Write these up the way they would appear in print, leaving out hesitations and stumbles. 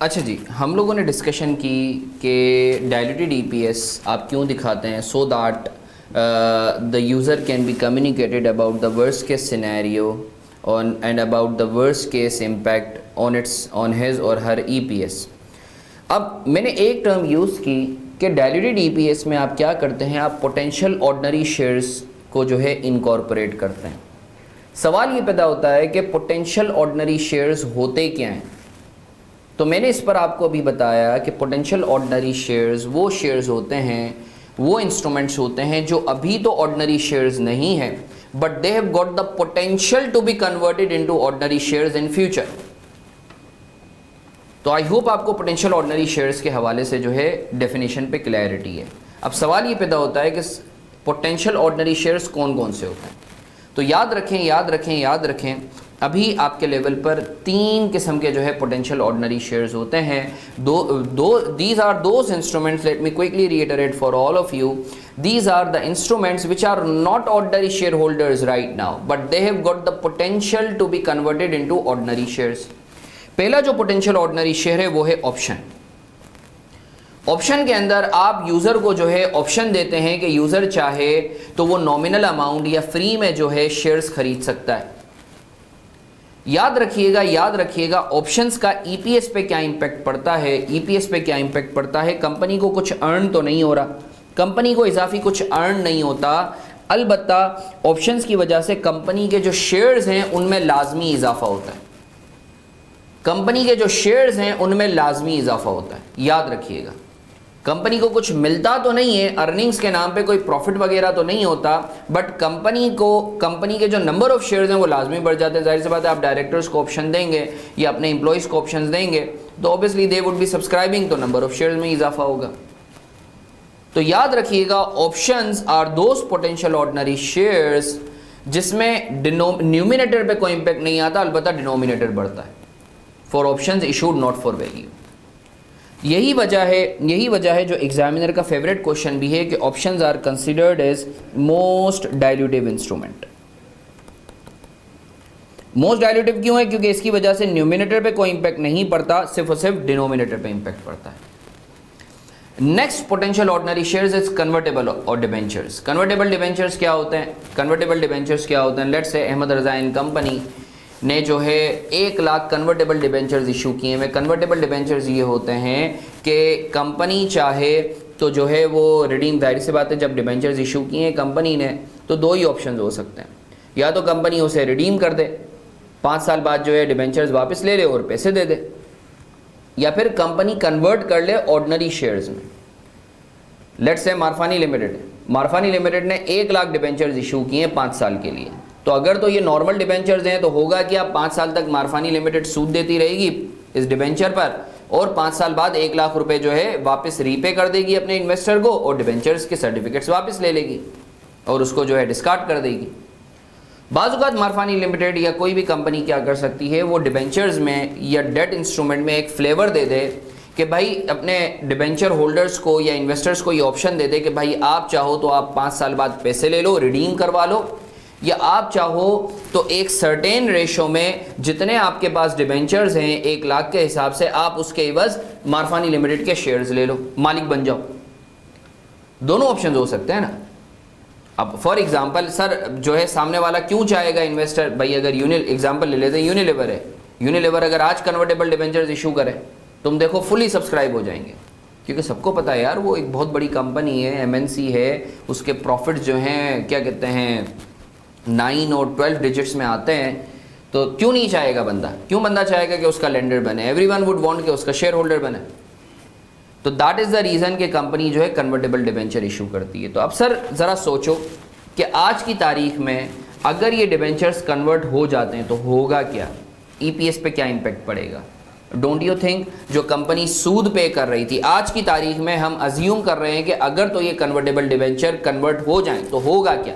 अच्छा जी, हम लोगों ने डिस्कशन की कि डायल्यूटेड ईपीएस आप क्यों दिखाते हैं, so that the user can be communicated about the worst case scenario on and about the worst case impact on his और हर ईपीएस। अब मैंने एक टर्म यूज़ की कि डायल्यूटेड ईपीएस में आप क्या करते हैं, आप पोटेंशियल ऑर्डिनरी शेयर्स को जो है इनकॉर्पोरेट करते हैं। सवाल ये पैदा होता है कि पोटेंशियल ऑर्डिनरी शेयर्स होते क्या हैं। तो मैंने इस पर आपको अभी बताया कि पोटेंशियल ऑर्डिनरी शेयर्स वो शेयर्स होते हैं, वो इंस्ट्रूमेंट्स होते हैं जो अभी तो ऑर्डिनरी शेयर्स नहीं हैं, but they have got the potential to be converted into ordinary shares in future. तो आई होप आपको पोटेंशियल ऑर्डिनरी शेयर्स के हवाले से जो है डेफिनेशन पे क्लैरिटी है। अब सवाल ये पैदा होता है कि पोटेंशियल ऑर्डिनरी शेयर्स कौन कौन से होते हैं। तो याद रखें अभी आपके लेवल पर तीन किस्म के जो है पोटेंशियल ऑर्डिनरी शेयर्स होते हैं। These are those instruments, let me quickly reiterate for all of you, these are the instruments which are not ordinary shareholders right now, but they have got the potential to be converted into ordinary shares. पहला जो potential ordinary share है वो है option. Option के अंदर आप user को जो है ऑप्शन देते हैं कि यूज़र चाहे तो वो नॉमिनल अमाउंट या फ्री में जो है शेयर्स खरीद सकता है। याद रखिएगा ऑप्शंस का ईपीएस पे क्या इंपैक्ट पड़ता है, ईपीएस पे क्या इंपैक्ट पड़ता है। कंपनी को कुछ अर्न तो नहीं हो रहा, कंपनी को इजाफी कुछ अर्न नहीं होता, अलबत्ता ऑप्शंस की वजह से कंपनी के जो शेयर्स हैं उनमें लाजमी इजाफा होता है। कंपनी के जो शेयर्स हैं उनमें लाजमी इजाफा होता है। याद रखिएगा, कंपनी को कुछ मिलता तो नहीं है, अर्निंग्स के नाम पे कोई प्रॉफिट वगैरह तो नहीं होता, बट कंपनी के जो नंबर ऑफ शेयर्स हैं वो लाजमी बढ़ जाते हैं। जाहिर सी बात है, आप डायरेक्टर्स को ऑप्शन देंगे या अपने एम्प्लॉयज़ को ऑप्शन देंगे तो obviously they would be subscribing, तो नंबर ऑफ शेयर्स में इजाफा होगा। तो याद रखिएगा, options are those potential ordinary shares जिसमें न्यूमिनेटर पे कोई इंपैक्ट नहीं आता, अलबत्ता डिनोमिनेटर बढ़ता है। For options issued not for value. यही वजह है जो एग्जामिनर का फेवरेट क्वेश्चन भी है कि options are considered as most dilutive instrument. Most dilutive क्यों है? क्योंकि इसकी वजह से न्यूमिनेटर पे कोई इंपैक्ट नहीं पड़ता, सिर्फ और सिर्फ डिनोमिनेटर पे इंपैक्ट पड़ता है। Next potential ordinary shares is convertible और डिबेंचर्स। कन्वर्टेबल डिबेंचर्स क्या होते हैं? Let's say Ahmad Raza and company ने जो है 1 लाख कन्वर्टेबल डिबेंचर्स इशू किए हैं। कन्वर्टेबल डिबेंचर्स ये होते हैं कि कंपनी चाहे तो जो है वो रिडीम, जाहिर सी बात है जब डिबेंचर्स इशू किए हैं कंपनी ने तो दो ही ऑप्शन हो सकते हैं, या तो कंपनी उसे रिडीम कर दे, 5 साल बाद जो है डिबेंचर्स वापस ले ले और पैसे दे दे, या फिर कंपनी कन्वर्ट कर ले ऑर्डिनरी शेयर्स में। लेट्स से मारफानी लिमिटेड ने 1 लाख डिबेंचर्स इशू किए हैं 5 साल के लिए। तो अगर तो ये नॉर्मल डिबेंचर्स हैं तो होगा कि आप 5 साल तक मारफानी लिमिटेड सूद देती रहेगी इस डिबेंचर पर, और 5 साल बाद 1 लाख रुपए जो है वापस रीपे कर देगी अपने इन्वेस्टर को, और डिबेंचर्स के सर्टिफिकेट्स वापस ले लेगी और उसको जो है डिस्कार्ड कर देगी। बाज़ मारफानी लिमिटेड या कोई भी कंपनी क्या कर सकती है, वो डिबेंचर्स में या डेट इंस्ट्रूमेंट में एक फ्लेवर दे दे कि भाई अपने डिबेंचर होल्डर्स को या इन्वेस्टर्स को ये ऑप्शन दे दे कि भाई आप चाहो तो आप 5 साल बाद पैसे ले लो, रिडीम करवा लो, या आप चाहो तो एक सर्टेन रेशो में जितने आपके पास डिबेंचर्स हैं 1 लाख के हिसाब से आप उसके एवज मारफानी लिमिटेड के शेयर्स ले लो, मालिक बन जाओ। दोनों ऑप्शन हो सकते हैं ना। अब फॉर एग्जांपल सर जो है सामने वाला क्यों चाहेगा इन्वेस्टर, भाई अगर एग्जांपल ले लेते हैं यूनिलीवर है, यूनिलीवर अगर आज कन्वर्टेबल डिबेंचर्स इशू करे तुम देखो फुली सब्सक्राइब हो जाएंगे, क्योंकि सबको पता है यार वो एक बहुत बड़ी कंपनी है, एमएनसी है, उसके प्रॉफिट्स जो हैं क्या कहते हैं 9 और 12 डिजिट्स में आते हैं। तो क्यों नहीं चाहेगा बंदा, क्यों बंदा चाहेगा कि उसका लेंडर बने? एवरीवन वुड वांट कि उसका शेयर होल्डर बने। तो दैट इज़ द रीज़न कि कंपनी जो है कन्वर्टेबल डिबेंचर इशू करती है। तो अब सर ज़रा सोचो कि आज की तारीख में अगर ये डिबेंचर्स कन्वर्ट हो जाते हैं तो होगा क्या, ईपीएस पे क्या इम्पेक्ट पड़ेगा? डोंट यू थिंक जो कंपनी सूद पे कर रही थी आज की तारीख में, हम अज्यूम कर रहे हैं कि अगर तो ये कन्वर्टेबल डिबेंचर कन्वर्ट हो जाएं तो होगा क्या?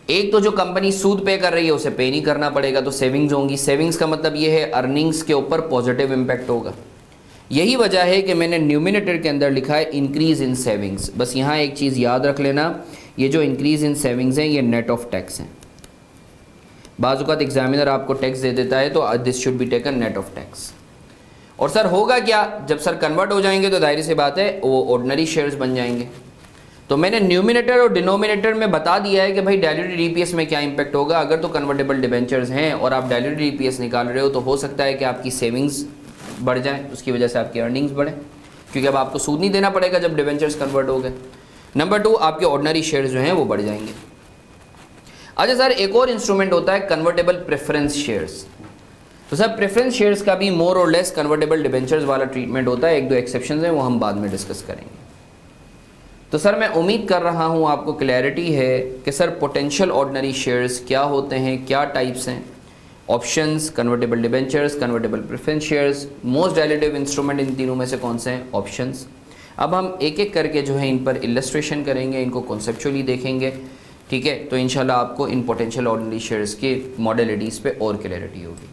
एक तो जो कंपनी सूद पे कर रही है उसे पे नहीं करना पड़ेगा, तो सेविंग्स होंगी। सेविंग्स का मतलब ये है अर्निंग्स के ऊपर पॉजिटिव इम्पैक्ट होगा। यही वजह है कि मैंने न्यूमिनेटर के अंदर लिखा है इंक्रीज इन सेविंग्स। बस यहाँ एक चीज़ याद रख लेना, ये जो इंक्रीज इन सेविंग्स हैं ये नेट ऑफ टैक्स हैं। बाज़ औक़ात एग्जामिनर आपको टैक्स दे देता है तो this should be taken net of tax. और सर होगा क्या, जब सर कन्वर्ट हो जाएंगे तो जाहिर सी बात है वो ऑर्डिनरी शेयर्स बन जाएंगे। तो मैंने न्यूमिनेटर और डिनोमिनेटर में बता दिया है कि भाई डायल्यूटेड ईपीएस में क्या इंपैक्ट होगा। अगर तो कन्वर्टेबल डिबेंचर्स हैं और आप डायल्यूटेड ईपीएस निकाल रहे हो तो हो सकता है कि आपकी सेविंग्स बढ़ जाए, उसकी वजह से आपकी अर्निंग्स बढ़े, क्योंकि अब आपको सूद नहीं देना पड़ेगा जब डिबेंचर्स कन्वर्ट हो गए। नंबर 2, आपके ऑर्डिनरी शेयर्स जो हैं वो बढ़ जाएंगे। अच्छा सर, एक और इंस्ट्रूमेंट होता है कन्वर्टेबल प्रेफरेंस शेयर्स। तो सर प्रेफरेंस शेयर्स का भी मोर और लेस कन्वर्टेबल डिबेंचर्स वाला ट्रीटमेंट होता है। 1-2 एक्सेप्शंस हैं, वो हम बाद में डिस्कस करेंगे। तो सर मैं उम्मीद कर रहा हूँ आपको क्लैरिटी है कि सर पोटेंशियल ऑर्डिनरी शेयर्स क्या होते हैं, क्या टाइप्स हैं, options, convertible debentures, convertible preference shares, most dilutive instrument इन तीनों में से कौन से हैं, ऑप्शंस। अब हम एक एक करके जो है इन पर इलस्ट्रेशन करेंगे, इनको कॉन्सेप्चुअली देखेंगे, ठीक है। तो इंशाल्लाह आपको इन पोटेंशियल ऑर्डिनरी शेयर्स के मॉडलिटीज़ पे और क्लैरिटी होगी।